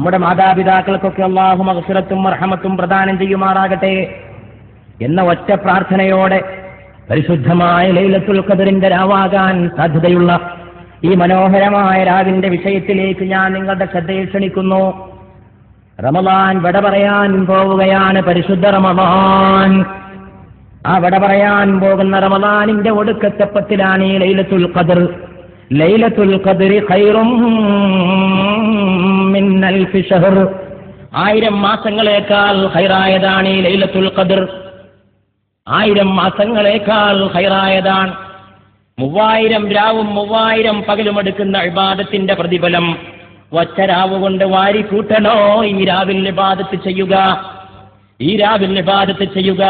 നമ്മുടെ മാതാപിതാക്കൾക്കൊക്കെ അല്ലാഹു മഗ്ഫിറത്തും റഹ്മത്തും പ്രദാനം ചെയ്യുമാറാകട്ടെ എന്ന ഒറ്റ പ്രാർത്ഥനയോടെ പരിശുദ്ധമായ ലൈലത്തുൽ ഖദറിന്റെ രാവാകാൻ സാധ്യതയുള്ള ഈ മനോഹരമായ രാവിന്റെ വിഷയത്തിലേക്ക് ഞാൻ നിങ്ങളുടെ ശ്രദ്ധയെ ക്ഷണിക്കുന്നു. റമളാൻ വിട പറയാൻ പോവുകയാണ്. പരിശുദ്ധ റമളാൻ. ആ വിട പറയാൻ പോകുന്ന റമളാനിന്റെ ഒടുക്കത്തെ പത്തിലാണ് ഈ ലൈലത്തുൽ ഖദർ. ലൈലത്തുൽ ഖദറി ഖൈറും മിൻ അൽഫി ശഹർ. 1000 മാസങ്ങളേക്കാൾ ഖൈറായതാണ് ഈ ലൈലത്തുൽ ഖദർ. 1000 മാസങ്ങളേക്കാൾ ഖൈറായതാണ്. 3000 രാവും 3000 പകലും എടുക്കുന്ന ഇബാദത്തിന്റെ പ്രതിഫലം ഒറ്റ രാവ് കൊണ്ട് വാരിക്കൂട്ടണോ? ഈ രാവിൽ ഇബാദത്ത് ചെയ്യുക, ഈ രാവിൽ ഇബാദത്ത് ചെയ്യുക.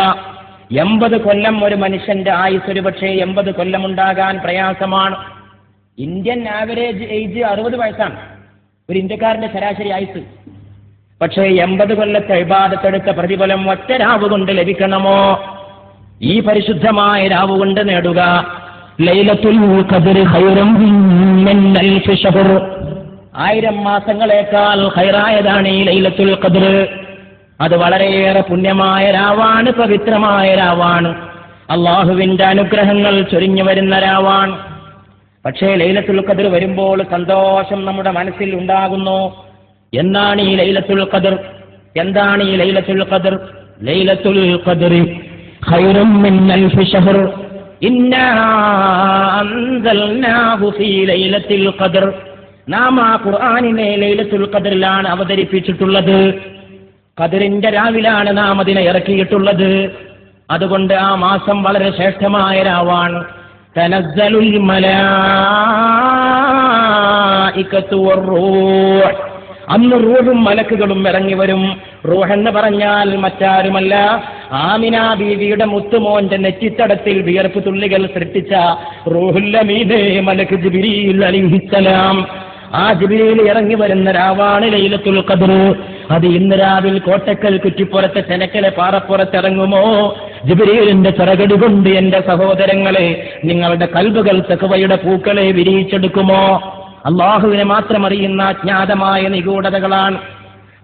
80 കൊല്ലം ഒരു മനുഷ്യന്റെ ആയുസ് ഒരു പക്ഷേ 80 കൊല്ലം ഉണ്ടാകാൻ പ്രയാസമാണ്. ഇന്ത്യൻ ആവറേജ് ഏജ് 60 വയസ്സാണ് ഒരു ഇന്ത്യക്കാരന്റെ ശരാശരി ആയുസ്. പക്ഷേ 80 കൊല്ലത്തെ ഇബാദത്തെടുത്ത പ്രതിഫലം ഒറ്റ രാവ് കൊണ്ട് ലഭിക്കണമോ? ഈ പരിശുദ്ധമായ രാവ് കൊണ്ട് നേടുക. ലൈലത്തുൽ ഖദർ ഖൈറും മിൻ അൽഫി ശഹർ. 1000 മാസങ്ങളേക്കാൾ ഖൈറായതാണ് ഈ ലൈലത്തുൽ ഖദർ. അത് വളരെയേറെ പുണ്യമായ രാവാണ്, പവിത്രമായ രാവാണ്, അള്ളാഹുവിന്റെ അനുഗ്രഹങ്ങൾ ചൊരിഞ്ഞു വരുന്ന രാവാണ്. പക്ഷേ ലൈലത്തുൽ ഖദർ വരുമ്പോൾ സന്തോഷം നമ്മുടെ മനസ്സിൽ ഉണ്ടാകുന്നു. എന്താണ് ഈ ലൈലത്തുൽ ഖദർ? എന്താണ് ഈ ലൈലത്തുൽ ഖദർ? ലൈലത്തുൽ ഖദറി ഖൈറും മിൻ അൽഫി ശഹർ. ഇന്നാ അൻസൽനാഹു ഫീ ലൈലത്തുൽ ഖദർ. നാം ആ ഖുർആനിനെ ലൈലത്തുൽ ഖദറിലാണ് അവതരിപ്പിച്ചിട്ടുള്ളത്. ഖദറിന്റെ രാവിലാണ് നാം അതിനെ ഇറക്കിയിട്ടുള്ളത്. അതുകൊണ്ട് ആ മാസം വളരെ ശ്രേഷ്ഠമായ രാവാണ്. തനസ്സലുൽ മലായികത്തു വറൂഹ്. അന്ന് റൂഹും മലക്കുകളും ഇറങ്ങി വരും. റൂഹ് എന്ന് പറഞ്ഞാൽ മറ്റാരുമല്ല, ആമിന ബീവിയുടെ മുത്തുമോന്റെ നെറ്റിത്തടത്തിൽ വിയർപ്പ് തുള്ളികൾ സൃഷ്ടിച്ച റൂഹുൽ അമീനെ മലക്ക് ജിബ്രീൽ അലൈഹിസ്സലാം. ആ ജിബ്രീൽ ഇറങ്ങി വരുന്ന രാവാണ് ലൈലത്തുൽ ഖദർ. അത് ഇന്ന് രാവിൽ കോട്ടക്കൽ കുറ്റിപ്പുറത്തെ ചെനക്കലെ പാറപ്പുറത്തിറങ്ങുമോ? ജിബ്രീലിന്റെ ചിറകടി കൊണ്ട് എന്റെ സഹോദരങ്ങളെ നിങ്ങളുടെ കൽബുകൾ തഖ്വയുടെ പൂക്കളെ വിരിയിച്ചെടുക്കുമോ? അള്ളാഹുവിനെ മാത്രം അറിയുന്ന അജ്ഞാതമായ നിഗൂഢതകളാണ്.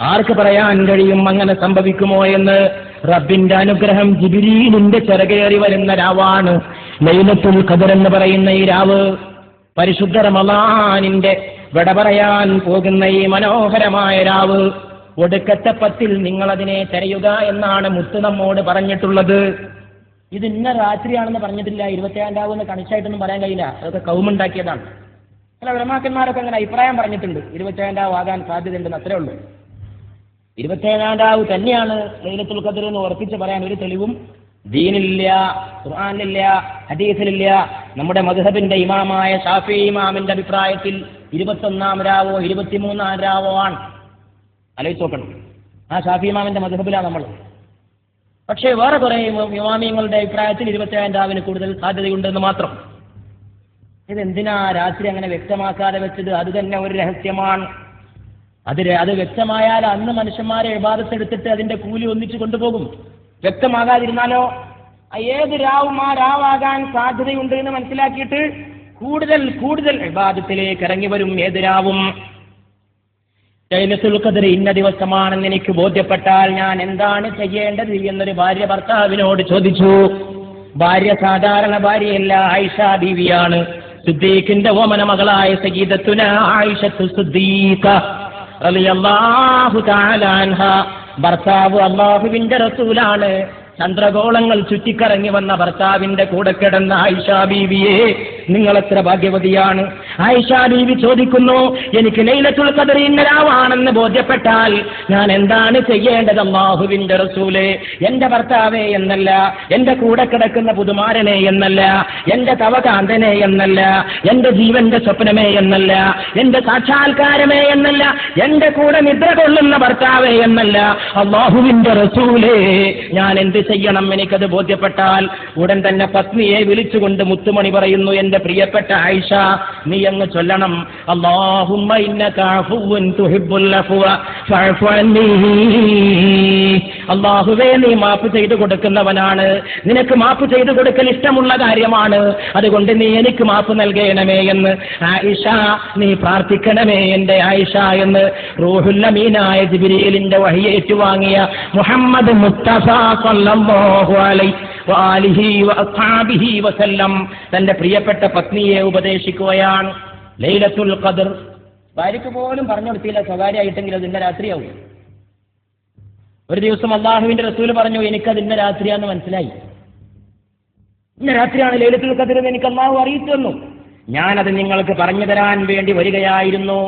ആർക്ക് പറയാൻ കഴിയും അങ്ങനെ സംഭവിക്കുമോ എന്ന്? റബ്ബിന്റെ അനുഗ്രഹം ജിബ്രീലിന്റെ ചിറകേറി വരുന്ന രാവാണ് ലൈലത്തുൽ ഖദർ എന്ന് പറയുന്ന ഈ രാവ്. പരിശുദ്ധ റമളാനിന്റെ വിട പറയാൻ പോകുന്ന ഈ മനോഹരമായ രാവ്, ഒടുക്കത്തെ 10 നിങ്ങൾ അതിനെ തിരയുക എന്നാണ് മുത്ത് നമ്മോട് പറഞ്ഞിട്ടുള്ളത്. ഇത് ഇന്ന രാത്രിയാണെന്ന് പറഞ്ഞിട്ടില്ല. 27 രാവെന്ന് കണിച്ചായിട്ടൊന്നും പറയാൻ കഴിയില്ല. അതൊക്കെ കൗമുണ്ടാക്കിയതാണ്. ചില ഉലമാക്കന്മാരൊക്കെ അങ്ങനെ അഭിപ്രായം പറഞ്ഞിട്ടുണ്ട്. 27 രാവ് ആകാൻ സാധ്യതയുണ്ടെന്ന്, അത്രേ ഉള്ളൂ. 27 രാവ് തന്നെയാണ് ലൈലത്തുൽ ഖദർ എന്ന് ഉറപ്പിച്ച് പറയാൻ ഒരു തെളിവും ദീനില്ല, ഖുർആനിലില്ല, ഹദീസിലില്ല. നമ്മുടെ മദ്ഹബിന്റെ ഇമാമായ ശാഫിഈ ഇമാമിന്റെ അഭിപ്രായത്തിൽ 21 രാവോ 23 രാവോ ആണ്. ആലോചിച്ച് നോക്കണം. ആ ശാഫിഈ ഇമാമിന്റെ മദ്ഹബിലാണ് നമ്മൾ. പക്ഷേ വേറെ കുറെ ഇമാമിങ്ങളുടെ അഭിപ്രായത്തിൽ 27 രാവിന് കൂടുതൽ സാധ്യതയുണ്ടെന്ന് മാത്രം. ഇതെന്തിനാ രാത്രി അങ്ങനെ വ്യക്തമാക്കാതെ വെച്ചത്? അത് തന്നെ ഒരു രഹസ്യമാണ്. അത് വ്യക്തമായാൽ അന്ന് മനുഷ്യന്മാരെ ഇബാദത്തെടുത്തിട്ട് അതിന്റെ കൂലി ഒന്നിച്ചു കൊണ്ടുപോകും. വ്യക്തമാകാതിരുന്നാലോ ഏത് രാവും ആ രാവാകാൻ സാധ്യതയുണ്ട് എന്ന് മനസ്സിലാക്കിയിട്ട് കൂടുതൽ ഇബാദത്തിലേക്ക് ഇറങ്ങി വരും ഏത് രാവും. ലൈലത്തുൽ ഖദർ ഇന്ന ദിവസമാണെന്ന് എനിക്ക് ബോധ്യപ്പെട്ടാൽ ഞാൻ എന്താണ് ചെയ്യേണ്ടത് എന്നൊരു ഭാര്യ ഭർത്താവിനോട് ചോദിച്ചു. ഭാര്യ സാധാരണ ഭാര്യയല്ല, ആയിഷ ബീവിയാണ്. സിദ്ദീഖിന്റെ ഓമന മകളായ സയ്യിദത്തുന ആയിഷത്തു സിദ്ദീഖ റളിയല്ലാഹു തആല അൻഹ. ഭർത്താവ് അല്ലാഹുവിന്റെ റസൂലാണ്. ചന്ദ്രഗോളങ്ങൾ ചുറ്റിക്കറങ്ങി വന്ന ഭർത്താവിന്റെ കൂടെ കിടന്ന ആയിഷ ബീവിയെ നിങ്ങൾ എത്ര ഭാഗ്യവതിയാണ്. ആയിഷ ബീവി ചോദിക്കുന്നു, എനിക്ക് ലൈലത്തുൽ ഖദർ ഇന്ന രാവാണെന്ന് ബോധ്യപ്പെട്ടാൽ ഞാൻ എന്താണ് ചെയ്യേണ്ടത് അല്ലാഹുവിന്റെ റസൂലേ? എന്റെ ഭർത്താവേ എന്നല്ല, എന്റെ കൂടെ കിടക്കുന്ന പുതുമാരനെ എന്നല്ല, എന്റെ തവകാന്തനെ എന്നല്ല, എന്റെ ജീവന്റെ സ്വപ്നമേ എന്നല്ല, എന്റെ സാക്ഷാത്കാരമേ എന്നല്ല, എന്റെ കൂടെ നിദ്ര കൊള്ളുന്ന ഭർത്താവേ എന്നല്ല, അല്ലാഹുവിന്റെ റസൂലേ ഞാൻ എന്ത് ചെയ്യണം? എനിക്കത് ബോധ്യപ്പെട്ടാൽ ഉടൻ തന്നെ പത്നിയെ വിളിച്ചുകൊണ്ട് മുത്തുമണി പറയുന്നു, എന്റെ പ്രിയപ്പെട്ട ആയിഷ, നീ അങ്ങ് ചൊല്ലണം, അല്ലാഹുമ്മ ഇന്നക അഫുവ്വുൻ തുഹിബ്ബുൽ അഫ്വ ഫഅഫു അന്നീ. അല്ലാഹുവേ നീ മാപ്പ് ചെയ്തു കൊടുക്കുന്നവനാണ്, നിനക്ക് മാപ്പ് ചെയ്തു കൊടുക്കൽ ഇഷ്ടമുള്ള കാര്യമാണ്, അതുകൊണ്ട് നീ എനിക്ക് മാപ്പ് നൽകണമേ എന്ന് ആയിഷ നീ പ്രാർത്ഥിക്കണമേ എന്റെ ആയിഷ എന്ന് റൂഹുൽ അമീനായ ജിബ്രീലിന്റെ വഹി ഏറ്റുവാങ്ങിയ മുഹമ്മദ് മുസ്തഫ സ്വല്ലല്ലാഹു അലൈഹി വആലിഹി വഅസ്ഹാബിഹി വസല്ലം തന്റെ പ്രിയപ്പെട്ട പത്നിയെ ഉപദേശിക്കുകയാണ്. ലൈലത്തുൽ ഖദർ ഭാര്യയ്ക്ക് പോലും പറഞ്ഞു കൊടുത്തില്ല, സ്വകാര്യമായിട്ടെങ്കിൽ അത് ഇന്ന രാത്രിയാവും. ഒരു ദിവസം അള്ളാഹുവിന്റെ റസൂൽ പറഞ്ഞു, എനിക്കത് ഇന്ന രാത്രിയാന്ന് മനസ്സിലായി, ഇന്ന രാത്രിയാണ് ലൈലത്തുൽ ഖദർ എന്ന് എനിക്ക് അള്ളാഹു അറിയിച്ചു തന്നു. ഞാനത് നിങ്ങൾക്ക് പറഞ്ഞു തരാൻ വേണ്ടി വരികയായിരുന്നു.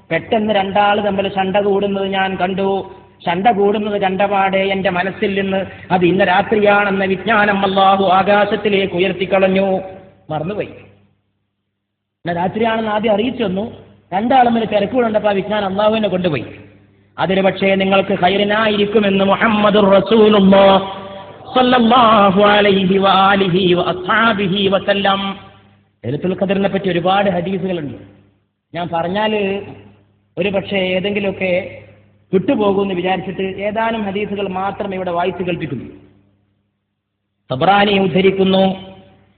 പെട്ടെന്ന് രണ്ടാൾ തമ്മിൽ ശണ്ട കൂടുന്നത് ഞാൻ കണ്ടു. ശണ്ട കൂടുന്നത് കണ്ടപാടെ എന്റെ മനസ്സിൽ നിന്ന് അത് ഇന്ന രാത്രിയാണെന്ന വിജ്ഞാനം അള്ളാഹു ആകാശത്തിലേക്ക് ഉയർത്തിക്കളഞ്ഞു. മറന്നുപോയി. ഇന്ന രാത്രിയാണെന്ന് ആദ്യം അറിയിച്ചു തന്നു. രണ്ടാളും തമ്മിൽ തിരക്കുകൊണ്ടപ്പോൾ ആ വിജ്ഞാനം അള്ളാഹുവിനെ കൊണ്ടുപോയി. അതിന് പക്ഷേ നിങ്ങൾക്ക് ഖൈറിനായിരിക്കുമെന്ന് മുഹമ്മദുർ റസൂലുള്ളാഹി സ്വല്ലല്ലാഹു അലൈഹി വആലിഹി വഅസ്ഹാബിഹി വസല്ലം. ലൈലത്തുൽ ഖദറിനെ പറ്റി ഒരുപാട് ഹദീസുകളുണ്ട്. ഞാൻ പറഞ്ഞാൽ ഒരു പക്ഷേ ഏതെങ്കിലുമൊക്കെ വിട്ടുപോകുമെന്ന് വിചാരിച്ചിട്ട് ഏതാനും ഹദീസുകൾ മാത്രം ഇവിടെ വായിച്ചു കേൾപ്പിക്കുന്നു. തബ്റാനി ഉദ്ധരിക്കുന്നു,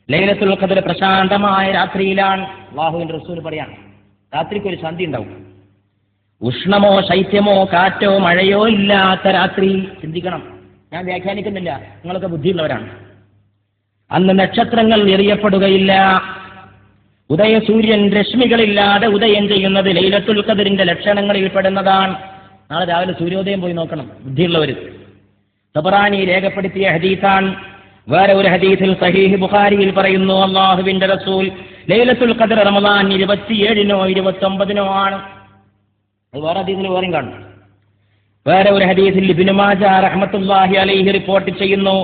ലൈലത്തുൽ ഖദർ പ്രശാന്തമായ രാത്രിയിലാണ്. അല്ലാഹുവിന്റെ റസൂൽ പറയാണ്, രാത്രിക്ക് ഒരു ശാന്തി ഉണ്ടാവും. ഉഷ്ണമോ ശൈത്യമോ കാറ്റോ മഴയോ ഇല്ലാത്ത രാത്രി. ചിന്തിക്കണം, ഞാൻ വ്യാഖ്യാനിക്കുന്നില്ല, നിങ്ങളൊക്കെ ബുദ്ധിയുള്ളവരാണ്. അന്ന് നക്ഷത്രങ്ങൾ എറിയപ്പെടുകയില്ല. ഉദയസൂര്യൻ രശ്മികളില്ലാതെ ഉദയം ചെയ്യുന്നത് ലൈലത്തുൽ ഖദറിന്റെ ലക്ഷണങ്ങളിൽ പെടുന്നതാണ്. നാളെ രാവിലെ സൂര്യോദയം പോയി നോക്കണം ബുദ്ധിയുള്ളവർ. തബറാനി രേഖപ്പെടുത്തിയ ഹദീസാണ്. വേറെ ഒരു ഹദീസിൽ സഹീഹ് ബുഖാരിയിൽ പറയുന്നു, അല്ലാഹുവിന്റെ റസൂൽ ലൈലത്തുൽ ഖദർ റമദാൻ 27-നോ 29-നോ ആണ്. അത് വേറെ ഹദീസിൽ വേറെയും കാണും. വേറെ ഒരു ഹദീസിൽ ഇബ്നു മാജാ റഹ്മത്തുള്ളാഹി അലൈഹി റിപ്പോർട്ട് ചെയ്യുന്നു,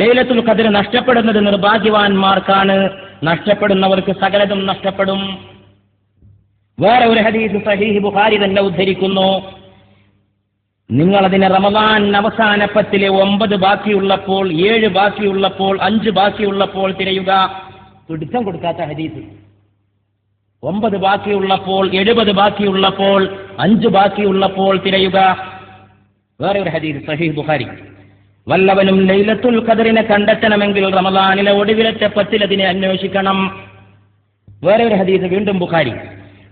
ലൈലത്തുൽ ഖദർ നഷ്ടപ്പെടുന്നത് നിർഭാഗ്യവാന്മാർക്കാണ്, നഷ്ടപ്പെടുന്നവർക്ക് സകലതും നഷ്ടപ്പെടും. വേറെ ഒരു ഹദീസ് സഹീഹ് ബുഖാരി തന്നെ ഉദ്ധരിക്കുന്നു, നിങ്ങളതിനെ റമദാൻ അവസാന 10-ലെ 9 ബാക്കിയുള്ളപ്പോൾ, 7 ബാക്കിയുള്ളപ്പോൾ, 5 ബാക്കിയുള്ളപ്പോൾ തിരയുക. പിടുത്തം കൊടുക്കാത്ത ഹദീസ്. 9 ബാക്കിയുള്ളപ്പോൾ, 70 ബാക്കിയുള്ളപ്പോൾ, 5 ബാക്കിയുള്ളപ്പോൾ തിരയുക. വേറെ ഒരു ഹദീസ് സഹീഹ് ബുഖാരി, വല്ലവനും ലൈലത്തുൽ ഖദറിനെ കണ്ടെത്തണമെങ്കിൽ റമദാനിലെ ഒടുവിലത്തെ 10 അതിനെ അന്വേഷിക്കണം. വേറെ ഒരു ഹദീസ് വീണ്ടും ബുഖാരി,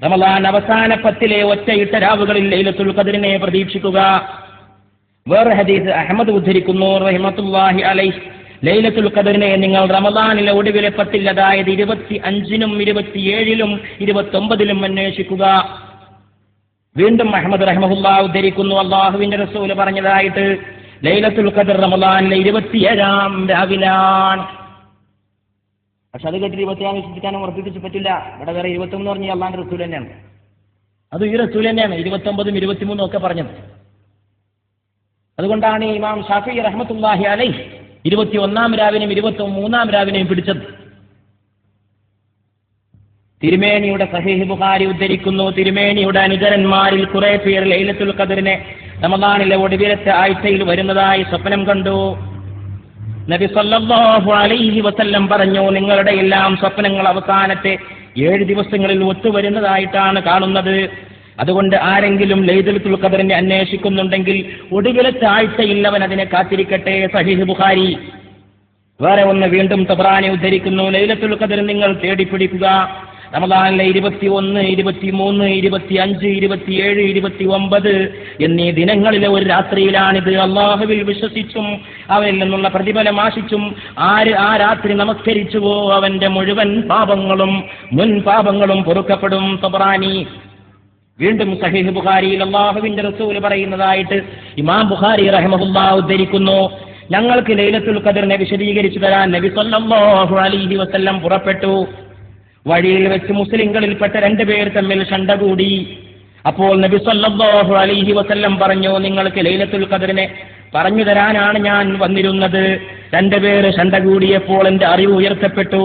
റമദാൻ അവസാന 10-ലെ ഒറ്റയിട്ട രാവുകളിൽ ലൈലത്തുൽ ഖദറിനെ പ്രതീക്ഷിക്കുക. വേറെ ഹദീസ് അഹ്മദ് ഉദ്ധരിക്കുന്നു റഹിമത്തുള്ളാഹി അലൈഹി, ലൈലത്തുൽ ഖദറിനെ നിങ്ങൾ റമദാനിലെ ഒടുവിലെ 10-ൽ, അതായത് 25-നും 27-ലും 29-ലും അന്വേഷിക്കുക. വീണ്ടും അഹ്മദ് റഹിമഹുല്ലാഹ് ഉദ്ധരിക്കുന്നു, അല്ലാഹുവിന്റെ റസൂൽ പറഞ്ഞതായിട്ട്, ലൈലത്തുൽ ഖദർ റമദാനിലെ 27-ാം രാവിലാണ്. പക്ഷെ അത് കേട്ടിട്ട് 27 വിശ്വസിക്കാനും ഉറപ്പിച്ച് പറ്റില്ല. ഇവിടെ വേറെ 21 എന്ന് പറഞ്ഞാൽ അള്ളാന്റെ റസൂൽ തന്നെയാണ്. അത് ഈ റസൂൽ തന്നെയാണ് 29-ഉം 23-ഉം ഒക്കെ പറഞ്ഞത്. അതുകൊണ്ടാണ് ഇമാം ഷാഫിഈ റഹ്മത്തുള്ളാഹി അലൈഹി 21-ാം രാവിനെയും 23-ാം രാവിനെയും പിടിച്ചത്. തിരുമേനിയുടെ സഹീഹ് ബുഖാരി ഉദ്ധരിക്കുന്നു, തിരുമേനിയുടെ അനുചരന്മാരിൽ കുറെ പേർ ലൈലത്തുൽ ഖദറിനെ റമദാനിലെ ഒടുവിലത്തെ ആഴ്ചയിൽ വരുന്നതായി സ്വപ്നം കണ്ടു. നബി സല്ലല്ലാഹു അലൈഹി വസല്ലം പറഞ്ഞു, നിങ്ങളുടെ എല്ലാം സ്വപ്നങ്ങൾ അവസാനത്തെ 7 ദിവസങ്ങളിൽ ഒത്തുവരുന്നതായിട്ടാണ് കാണുന്നത്. അതുകൊണ്ട് ആരെങ്കിലും ലൈലത്തുൽ ഖദറിനെ അന്വേഷിക്കുന്നുണ്ടെങ്കിൽ ഒടുവിലത്തെ ആഴ്ചയിൽ അവൻ അതിനെ കാത്തിരിക്കട്ടെ. സഹീഹ് ബുഖാരി. വേറെ ഒന്ന് വീണ്ടും തബ്റാനി ഉദ്ധരിക്കുന്നു, ലൈലത്തുൽ ഖദർ നിങ്ങൾ തേടിപ്പിടിക്കുക. റമദാനിലെ 21, 23, 25, 27, 29 എന്നീ ദിനങ്ങളിലെ ഒരു രാത്രിയിലാണിത്. അല്ലാഹുവിൽ വിശ്വസിച്ചും അവനിൽ നിന്നുള്ള പ്രതിഫലം ആശിച്ചും ആര് ആ രാത്രി നമസ്കരിച്ചുവോ അവന്റെ മുഴുവൻ പാപങ്ങളും മുൻ പാപങ്ങളും പൊറുക്കപ്പെടും. തബ്റാനി. വീണ്ടും സഹീഹ് ബുഖാരിയിൽ അല്ലാഹുവിന്റെ റസൂൽ പറയുന്നതായിട്ട് ഇമാം ബുഖാരി റഹിമഹുല്ലാഹ് ഉദ്ധരിക്കുന്നു, ഞങ്ങൾക്ക് ലൈലത്തുൽ ഖദറിനെ വിശദീകരിച്ചു തരാൻ നബി സല്ലല്ലാഹു അലൈഹി വസല്ലം പുറപ്പെട്ടു. വഴിയിൽ വെച്ച് മുസ്ലിങ്ങളിൽപ്പെട്ട 2 പേർ തമ്മിൽ ശണ്ട കൂടി. അപ്പോൾ നബി സല്ലല്ലാഹു അലൈഹി വസല്ലം പറഞ്ഞു, നിങ്ങൾക്ക് ലൈലത്തുൽ ഖദറിനെ പറഞ്ഞു തരാനാണ് ഞാൻ വന്നിരുന്നത്. 2 പേർ ശണ്ട കൂടിയപ്പോൾ എന്റെ അറിവ് ഉയർത്തപ്പെട്ടു.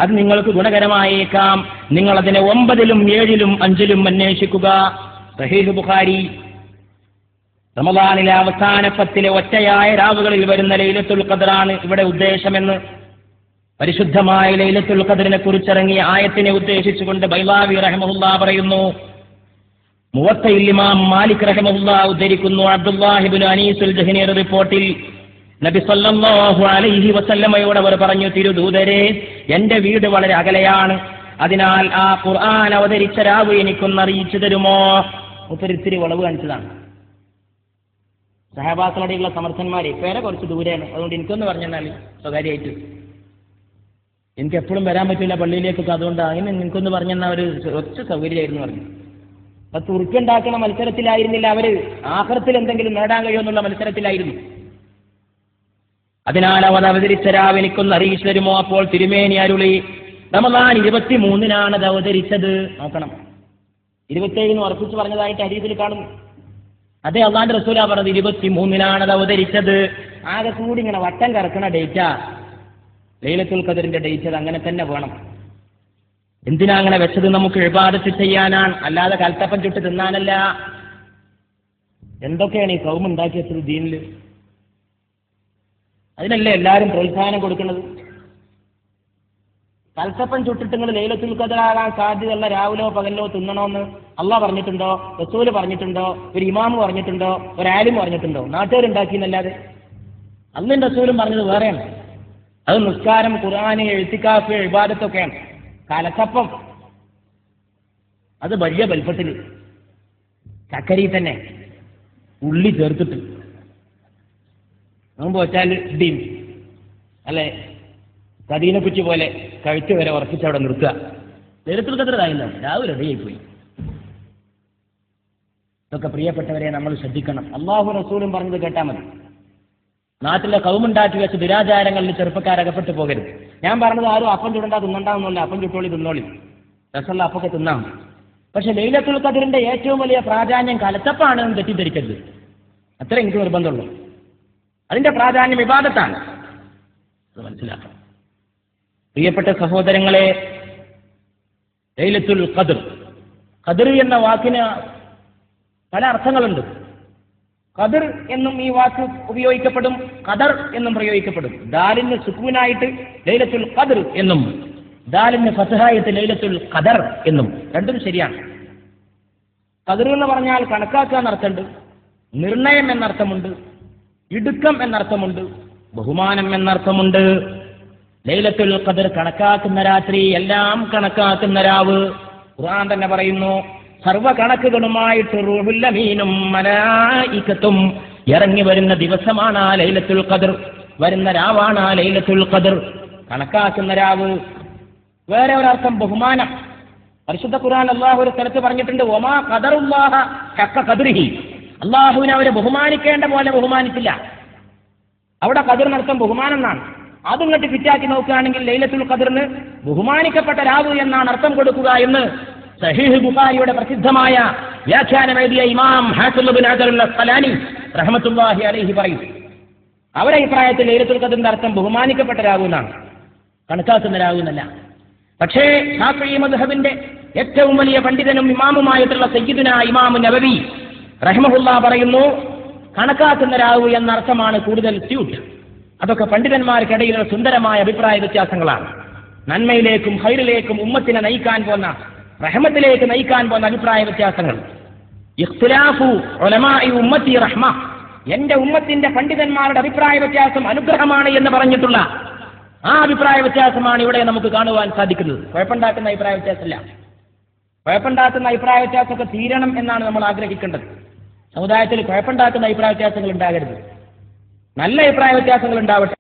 അത് നിങ്ങൾക്ക് ഗുണകരമായേക്കാം. നിങ്ങൾ അതിനെ 9-ലും 7-ലും 5-ലും അന്വേഷിക്കുക. സഹീഹ് ബുഖാരി. റമദാനിലെ അവസാന 10-ലെ ഒറ്റയായ രാവുകളിൽ വരുന്ന ലൈലത്തുൽ ഖദറാണ് ഇവിടെ ഉദ്ദേശമെന്ന് പരിശുദ്ധമായ ലൈലത്തുൽ ഖദറിനെ കുറിച്ചിറങ്ങിയ ആയത്തിനെ ഉദ്ദേശിച്ചുകൊണ്ട് ബൈളാവി റഹിമഹുല്ലാഹ് പറയുന്നു, മുവത്തയിൽ ഇമാം മാലിക് റഹിമഹുല്ലാഹ് ഉദ്ധരിക്കുന്നു, അബ്ദുല്ലാഹി ഇബ്നു അനീസുൽ ജഹ്നി റിപ്പോർട്ടിൽ നബി സല്ലല്ലാഹു അലൈഹി വസല്ലമയോട് അവർ പറഞ്ഞു, തിരുദൂതരെ, എന്റെ വീട് വളരെ അകലെയാണ്, അതിനാൽ ആ ഖുർആൻ അവതരിച്ച രാവ് എനിക്കൊന്ന് അറിയിച്ചു തരുമോ? ഒത്തിരി വളവ് കാണിച്ചതാണ്. സഹാബാക്കളുടെയുള്ള സമർത്ഥന്മാരെ പേരെ കുറച്ച് ദൂരെയാണ്, അതുകൊണ്ട് എനിക്കൊന്ന് പറഞ്ഞാൽ സ്വകാര്യമായിട്ട് എനിക്ക് എപ്പോഴും വരാൻ പറ്റില്ല പള്ളിയിലേക്കൊക്കെ, അതുകൊണ്ട് അങ്ങനെ നിനക്കൊന്ന് പറഞ്ഞെന്നാൽ ഒരു ഒറ്റ സൗകര്യമായിരുന്നു പറഞ്ഞു. അത് തുറുക്കുണ്ടാക്കുന്ന മത്സരത്തിലായിരുന്നില്ല, അവര് ആഖിറത്തിൽ എന്തെങ്കിലും നേടാൻ കഴിയുമെന്നുള്ള മത്സരത്തിലായിരുന്നു. അതിനാൽ അവർ അവതരിച്ച രാവ് എനിക്കൊന്ന് അറിയിച്ചു തരുമോ? അപ്പോൾ തിരുമേനി അരുളി, റമദാൻ 23-നാണ് അത് അവതരിച്ചത്. നോക്കണം, 27 ഉറപ്പിച്ച് പറഞ്ഞതായിട്ട് ഹദീസിൽ കാണുന്നു. അതേ അള്ളാന്റെ റസൂലാ പറഞ്ഞത് 23-നാണ് അത് അവതരിച്ചത്. ആകെ കൂടി ഇങ്ങനെ വട്ടം കറക്കണ ഡേറ്റാ ലൈലത്തുൽ ഖദറിന്റെ ഡേറ്റ്. അത് അങ്ങനെ തന്നെ വേണം. എന്തിനാ അങ്ങനെ വെച്ചത്? നമുക്ക് ഇബാദത്ത് ചെയ്യാനാണ്, അല്ലാതെ കൽത്തപ്പം ചുട്ട് തിന്നാനല്ല. എന്തൊക്കെയാണ് ഈ കൗമ ഉണ്ടാക്കി വെച്ചത് ദീനില്? അതിനല്ലേ എല്ലാവരും പ്രോത്സാഹനം കൊടുക്കുന്നത്. കൽത്തപ്പം ചുട്ടിട്ട് നിങ്ങൾ ലൈലത്തുൽ ഖദറാകാൻ സാധ്യതയുള്ള രാവിലോ പകലിലോ തിന്നണമെന്ന് അള്ളാഹ് പറഞ്ഞിട്ടുണ്ടോ? റസൂല് പറഞ്ഞിട്ടുണ്ടോ? ഒരു ഇമാമ് പറഞ്ഞിട്ടുണ്ടോ? ഒരു ആലിം പറഞ്ഞിട്ടുണ്ടോ? നാട്ടുകാരുണ്ടാക്കിയെന്നല്ലാതെ. അള്ളാഹും റസൂലും പറഞ്ഞത് വേറെയാണ്. അത് നിസ്കാരം, ഖുർആന്, എഴുത്തിക്കാഫ്, ഇബാദത്തൊക്കെയാണ്. കലത്തപ്പം അത് വലിയ വലിപ്പത്തിൽ ചക്കരി തന്നെ ഉള്ളി ചേർത്തിട്ട് നോമ്പ് വെച്ചാൽ ഡീം അല്ലെ കദീനക്കുറ്റി പോലെ കഴുത്ത് വരെ ഉറപ്പിച്ചവിടെ നിർത്തുക. ലൈലത്തുൽ ഖദർ ആയില്ല, രാവിലെ റെഡിയായിപ്പോയി. ഇതൊക്കെ പ്രിയപ്പെട്ടവരെ നമ്മൾ ശ്രദ്ധിക്കണം. അള്ളാഹു റസൂലും പറഞ്ഞത് കേട്ടാൽ മതി. നാട്ടിലെ കൗമുണ്ടാക്കി വെച്ച് ദുരാചാരങ്ങളിൽ ചെറുപ്പക്കാരകപ്പെട്ടു പോകരുത്. ഞാൻ പറഞ്ഞത് ആരും അപ്പം ചുടണ്ടാ തിന്നണ്ടാവുന്നില്ല, അപ്പം ചുട്ടോളി തിന്നോളി, രസമുള്ള അപ്പൊക്കെ തിന്നാം. പക്ഷെ ലൈലത്തുൽ ഖദറിന്റെ ഏറ്റവും വലിയ പ്രാധാന്യം കലത്തപ്പാണ് എന്ന് തെറ്റിദ്ധരിക്കരുത്. അത്ര എനിക്ക് നിർബന്ധമുള്ളൂ. അതിന്റെ പ്രാധാന്യം ഇബാദത്താണ്, അത് മനസ്സിലാക്കണം. പ്രിയപ്പെട്ട സഹോദരങ്ങളെ, ലൈലത്തുൽ ഖദർ, ഖദർ എന്ന വാക്കിന് പല അർത്ഥങ്ങളുണ്ട്. ഖദർ എന്നും ഈ വാക്ക് ഉപയോഗിക്കപ്പെടും, ഖദർ എന്നും പ്രയോഗിക്കപ്പെടും. ദാലിന് സുക്കൂനായിട്ട് ലൈലത്തുൽ ഖദർ എന്നും ദാലിന് ഫത്ഹായിട്ട് ലൈലത്തുൽ ഖദർ എന്നും, രണ്ടും ശരിയാണ്. ഖദർ എന്ന് പറഞ്ഞാൽ കണക്കാക്കുക എന്നർത്ഥമുണ്ട്, നിർണയം എന്നർത്ഥമുണ്ട്, ഇടുക്കം എന്നർത്ഥമുണ്ട്, ബഹുമാനം എന്നർത്ഥമുണ്ട്. ലൈലത്തുൽ ഖദർ കണക്കാക്കുന്ന രാത്രി, എല്ലാം കണക്കാക്കുന്ന രാവ്. ഖുർആൻ തന്നെ പറയുന്നു, സർവ്വ കണക്കുകളുമായിട്ട് റൂഹുൽ അമീനും മലായികത്തും ഇറങ്ങി വരുന്ന ദിവസമാണ് ആ ലൈലത്തുൽ ഖദർ, വരുന്ന രാവാണ് ആ ലൈലത്തുൽ ഖദർ, കണക്കാക്കുന്ന രാവ്. വേറെ ഒരർത്ഥം ബഹുമാനം. പരിശുദ്ധ ഖുർആൻ അല്ലാഹു ഒരു സ്ഥലത്ത് പറഞ്ഞിട്ടുണ്ട്, വമാ ഖദറുല്ലാഹ ഹഖ ഖദ്രിഹി, അല്ലാഹുവിനെ അവരെ ബഹുമാനിക്കേണ്ട പോലെ ബഹുമാനിച്ചില്ല. അവിടെ ഖദറിനർത്ഥം ബഹുമാനം എന്നാണ്. അതിങ്ങോട്ട് ഫിറ്റാക്കി നോക്കുകയാണെങ്കിൽ ലൈലത്തുൽ ഖദറിന് ബഹുമാനിക്കപ്പെട്ട രാവ് എന്നാണ് അർത്ഥം കൊടുക്കുക എന്ന് സഹീഹ് ബുഖാരിയുടെ പ്രസിദ്ധമായ വ്യാഖ്യാനം എഴുതിയ ഇമാം ഹാഫിള് ഇബ്നു ഹജർ അൽ അസ്ഖലാനി റഹ്മത്തുള്ളാഹി അലൈഹി പറയും. അവരുടെ അഭിപ്രായത്തിൽ ലൈലത്തുൽ ഖദറിന്റെ അർത്ഥം ബഹുമാനിക്കപ്പെട്ട രാവ് എന്നാണ്, കണക്കാക്കുന്ന രാവ് എന്നല്ല. പക്ഷേ ശാഫിഈ മദ്ഹബിന്റെ ഏറ്റവും വലിയ പണ്ഡിതനും ഇമാമുമായിട്ടുള്ള സയ്യിദുനാ ഇമാം നബവി റഹ്മഹുല്ലാഹ് പറയുന്നു, കണക്കാക്കുന്ന രാവ് എന്ന അർത്ഥമാണ് കൂടുതൽ സ്യൂട്ട്. അതൊക്കെ പണ്ഡിതന്മാർക്കിടയിലുള്ള സുന്ദരമായ അഭിപ്രായ വ്യത്യാസങ്ങളാണ്. നന്മയിലേക്കും ഖൈറിലേക്കും ഉമ്മത്തിനെ നയിക്കാൻ പോന്ന, റഹ്മത്തിലേക്ക് നയിക്കാൻ പോകുന്ന അഭിപ്രായ വ്യത്യാസങ്ങൾ. ഇഖ്തിലാഫു ഉലമാഇ ഉമ്മത്തി റഹ്മ, എന്റെ ഉമ്മത്തിന്റെ പണ്ഡിതന്മാരുടെ അഭിപ്രായ വ്യത്യാസം അനുഗ്രഹമാണ് എന്ന് പറഞ്ഞിട്ടുള്ള ആ അഭിപ്രായ വ്യത്യാസമാണ് ഇവിടെ നമുക്ക് കാണുവാൻ സാധിക്കുന്നത്. കുഴപ്പമുണ്ടാക്കുന്ന അഭിപ്രായ വ്യത്യാസമല്ല. കുഴപ്പമുണ്ടാക്കുന്ന അഭിപ്രായ വ്യത്യാസമൊക്കെ തീരണം എന്നാണ് നമ്മൾ ആഗ്രഹിക്കേണ്ടത്. സമുദായത്തിൽ കുഴപ്പമുണ്ടാക്കുന്ന അഭിപ്രായ വ്യത്യാസങ്ങൾ ഉണ്ടാകരുത്, നല്ല അഭിപ്രായ വ്യത്യാസങ്ങൾ ഉണ്ടാവട്ടെ.